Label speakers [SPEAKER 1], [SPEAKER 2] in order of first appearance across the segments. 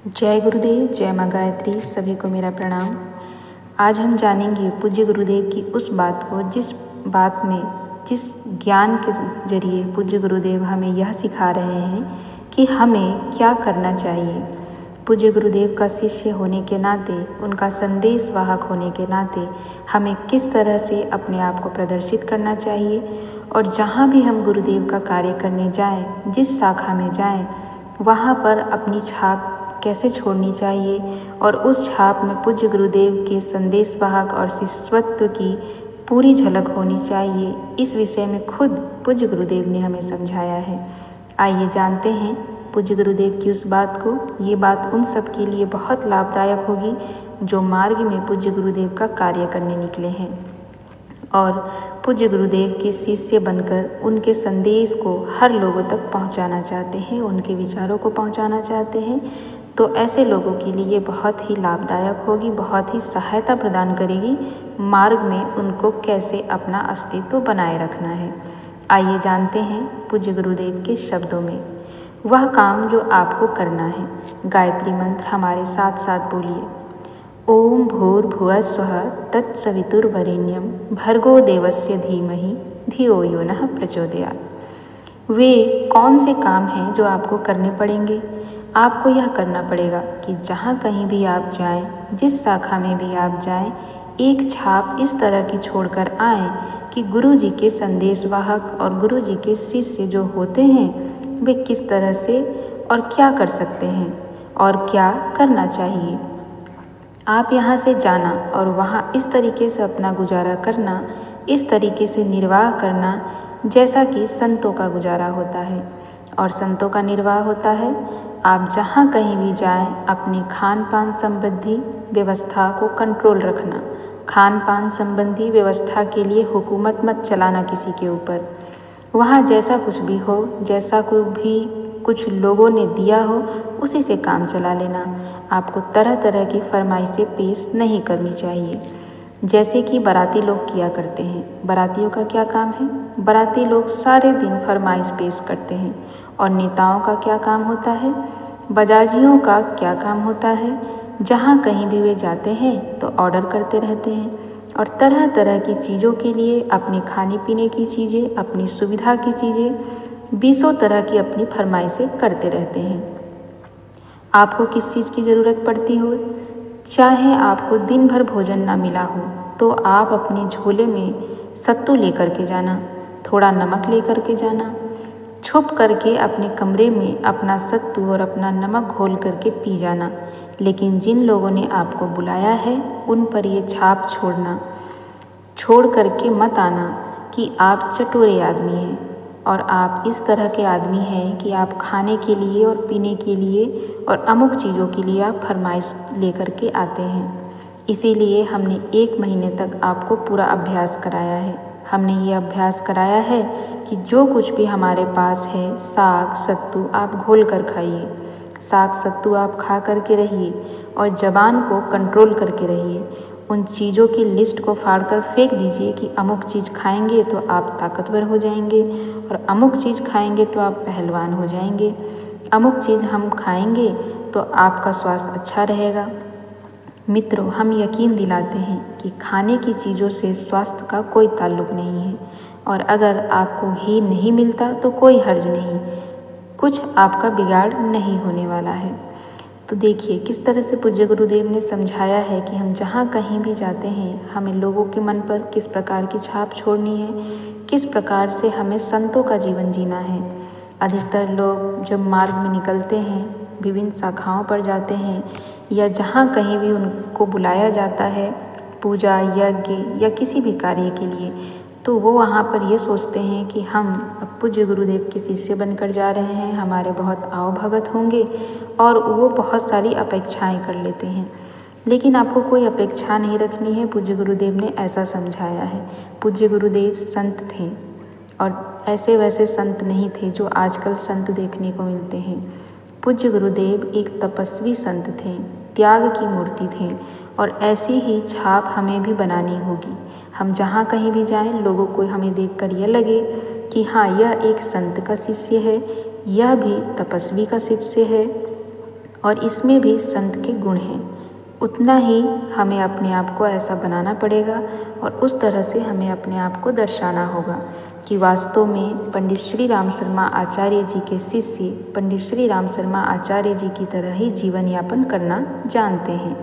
[SPEAKER 1] जय गुरुदेव, जय माँ गायत्री। सभी को मेरा प्रणाम। आज हम जानेंगे पूज्य गुरुदेव की उस बात को जिस ज्ञान के जरिए पूज्य गुरुदेव हमें यह सिखा रहे हैं कि हमें क्या करना चाहिए। पूज्य गुरुदेव का शिष्य होने के नाते, उनका संदेश वाहक होने के नाते हमें किस तरह से अपने आप को प्रदर्शित करना चाहिए और जहाँ भी हम गुरुदेव का कार्य करने जाएं, जिस शाखा में जाएं, वहाँ पर अपनी छाप कैसे छोड़नी चाहिए और उस छाप में पूज्य गुरुदेव के संदेश वाहक और शिष्यत्व की पूरी झलक होनी चाहिए। इस विषय में खुद पूज्य गुरुदेव ने हमें समझाया है। आइए जानते हैं पूज्य गुरुदेव की उस बात को। ये बात उन सब के लिए बहुत लाभदायक होगी जो मार्ग में पूज्य गुरुदेव का कार्य करने निकले हैं और पूज्य गुरुदेव के शिष्य बनकर उनके संदेश को हर लोगों तक पहुंचाना चाहते हैं, उनके विचारों को पहुंचाना चाहते हैं। तो ऐसे लोगों के लिए बहुत ही लाभदायक होगी, बहुत ही सहायता प्रदान करेगी मार्ग में उनको कैसे अपना अस्तित्व बनाए रखना है। आइए जानते हैं पूज्य गुरुदेव के शब्दों में। वह काम जो आपको करना है। गायत्री मंत्र हमारे साथ साथ बोलिए। ओम भूर्भुवः स्वः तत्सवितुर्वरेण्यं भर्गो देवस्य धीमहि धियो यो नः प्रचोदयात्। वे कौन से काम हैं जो आपको करने पड़ेंगे? आपको यह करना पड़ेगा कि जहाँ कहीं भी आप जाएं, जिस शाखा में भी आप जाएं, एक छाप इस तरह की छोड़कर आएं कि गुरु जी के संदेश वाहक और गुरु जी के शिष्य जो होते हैं वे किस तरह से और क्या कर सकते हैं और क्या करना चाहिए। आप यहाँ से जाना और वहाँ इस तरीके से अपना गुजारा करना, इस तरीके से निर्वाह करना जैसा कि संतों का गुजारा होता है और संतों का निर्वाह होता है। आप जहाँ कहीं भी जाएं, अपने खान पान संबंधी व्यवस्था को कंट्रोल रखना। खान पान संबंधी व्यवस्था के लिए हुकूमत मत चलाना किसी के ऊपर। वहाँ जैसा कुछ भी हो, जैसा कुछ लोगों ने दिया हो, उसी से काम चला लेना। आपको तरह तरह की फरमाइशें पेश नहीं करनी चाहिए जैसे कि बाराती लोग किया करते हैं। बारातियों का क्या काम है? बाराती लोग सारे दिन फरमाइश पेश करते हैं। और नेताओं का क्या काम होता है? बजाजियों का क्या काम होता है? जहाँ कहीं भी वे जाते हैं तो ऑर्डर करते रहते हैं और तरह तरह की चीज़ों के लिए, अपने खाने पीने की चीज़ें, अपनी सुविधा की चीज़ें, बीसों तरह की अपनी फरमाइशें करते रहते हैं। आपको किस चीज़ की ज़रूरत पड़ती हो, चाहे आपको दिन भर भोजन ना मिला हो, तो आप अपने झोले में सत्तू लेकर के जाना, थोड़ा नमक लेकर के जाना, छुप करके अपने कमरे में अपना सत्तू और अपना नमक घोल करके पी जाना। लेकिन जिन लोगों ने आपको बुलाया है उन पर ये छाप छोड़ करके मत आना कि आप चटोरे आदमी हैं और आप इस तरह के आदमी हैं कि आप खाने के लिए और पीने के लिए और अमुक चीज़ों के लिए आप फरमाइश लेकर के आते हैं। इसीलिए हमने 1 महीने तक आपको पूरा अभ्यास कराया है। हमने ये अभ्यास कराया है कि जो कुछ भी हमारे पास है, साग सत्तू आप घोल कर खाइए, साग सत्तू आप खा करके रहिए और ज़बान को कंट्रोल करके रहिए। उन चीज़ों की लिस्ट को फाड़ कर फेंक दीजिए कि अमुक चीज़ खाएंगे तो आप ताकतवर हो जाएंगे और अमुक चीज़ खाएंगे तो आप पहलवान हो जाएंगे, अमुक चीज़ हम खाएंगे तो आपका स्वास्थ्य अच्छा रहेगा। मित्रों, हम यकीन दिलाते हैं कि खाने की चीज़ों से स्वास्थ्य का कोई ताल्लुक नहीं है और अगर आपको घी नहीं मिलता तो कोई हर्ज नहीं, कुछ आपका बिगाड़ नहीं होने वाला है। तो देखिए किस तरह से पूज्य गुरुदेव ने समझाया है कि हम जहाँ कहीं भी जाते हैं हमें लोगों के मन पर किस प्रकार की छाप छोड़नी है, किस प्रकार से हमें संतों का जीवन जीना है। अधिकतर लोग जब मार्ग में निकलते हैं, विभिन्न शाखाओं पर जाते हैं या जहाँ कहीं भी उनको बुलाया जाता है पूजा, यज्ञ या किसी भी कार्य के लिए, तो वो वहाँ पर ये सोचते हैं कि हम अब पूज्य गुरुदेव के शिष्य बनकर जा रहे हैं, हमारे बहुत आओ भगत होंगे और वो बहुत सारी अपेक्षाएं कर लेते हैं। लेकिन आपको कोई अपेक्षा नहीं रखनी है। पूज्य गुरुदेव ने ऐसा समझाया है। पूज्य गुरुदेव संत थे और ऐसे वैसे संत नहीं थे जो आजकल संत देखने को मिलते हैं। पूज्य गुरुदेव एक तपस्वी संत थे, त्याग की मूर्ति थे और ऐसी ही छाप हमें भी बनानी होगी। हम जहाँ कहीं भी जाएं, लोगों को हमें देखकर यह लगे कि हाँ, यह एक संत का शिष्य है, यह भी तपस्वी का शिष्य है और इसमें भी संत के गुण हैं। उतना ही हमें अपने आप को ऐसा बनाना पड़ेगा और उस तरह से हमें अपने आप को दर्शाना होगा कि वास्तव में पंडित श्री राम शर्मा आचार्य जी के शिष्य पंडित श्री राम शर्मा आचार्य जी की तरह ही जीवन यापन करना जानते हैं।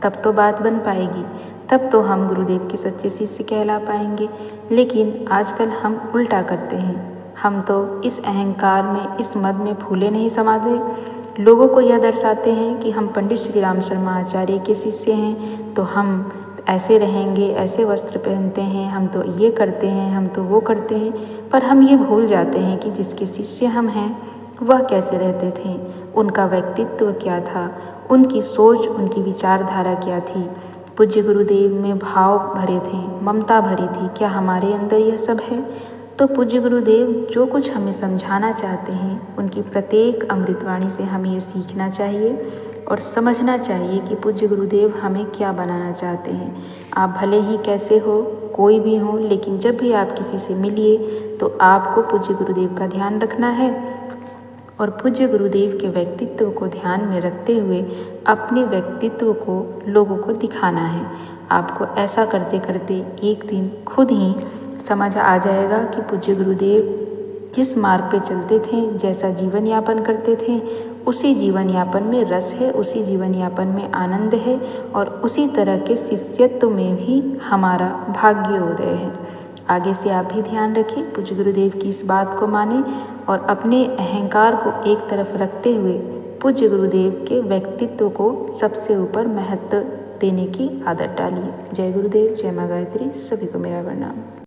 [SPEAKER 1] तब तो बात बन पाएगी, तब तो हम गुरुदेव के सच्चे शिष्य कहला पाएंगे। लेकिन आजकल हम उल्टा करते हैं। हम तो इस अहंकार में, इस मद में फूले नहीं समाते। लोगों को यह दर्शाते हैं कि हम पंडित श्री राम शर्मा आचार्य के शिष्य हैं तो हम ऐसे रहेंगे, ऐसे वस्त्र पहनते हैं, हम तो ये करते हैं, हम तो वो करते हैं। पर हम ये भूल जाते हैं कि जिसके शिष्य हम हैं वह कैसे रहते थे, उनका व्यक्तित्व क्या था, उनकी सोच, उनकी विचारधारा क्या थी। पूज्य गुरुदेव में भाव भरे थे, ममता भरी थी। क्या हमारे अंदर यह सब है? तो पूज्य गुरुदेव जो कुछ हमें समझाना चाहते हैं, उनकी प्रत्येक अमृतवाणी से हमें ये सीखना चाहिए और समझना चाहिए कि पूज्य गुरुदेव हमें क्या बनाना चाहते हैं। आप भले ही कैसे हो, कोई भी हो, लेकिन जब भी आप किसी से मिलिए तो आपको पूज्य गुरुदेव का ध्यान रखना है और पूज्य गुरुदेव के व्यक्तित्व को ध्यान में रखते हुए अपने व्यक्तित्व को लोगों को दिखाना है। आपको ऐसा करते करते एक दिन खुद ही समझ आ जाएगा कि पूज्य गुरुदेव जिस मार्ग पे चलते थे, जैसा जीवन यापन करते थे, उसी जीवन यापन में रस है, उसी जीवन यापन में आनंद है और उसी तरह के शिष्यत्व में भी हमारा भाग्योदय है। आगे से आप भी ध्यान रखें, पूज्य गुरुदेव की इस बात को माने और अपने अहंकार को एक तरफ रखते हुए पूज्य गुरुदेव के व्यक्तित्व को सबसे ऊपर महत्व देने की आदत डालिए। जय गुरुदेव, जय माँ गायत्री। सभी को मेरा प्रणाम।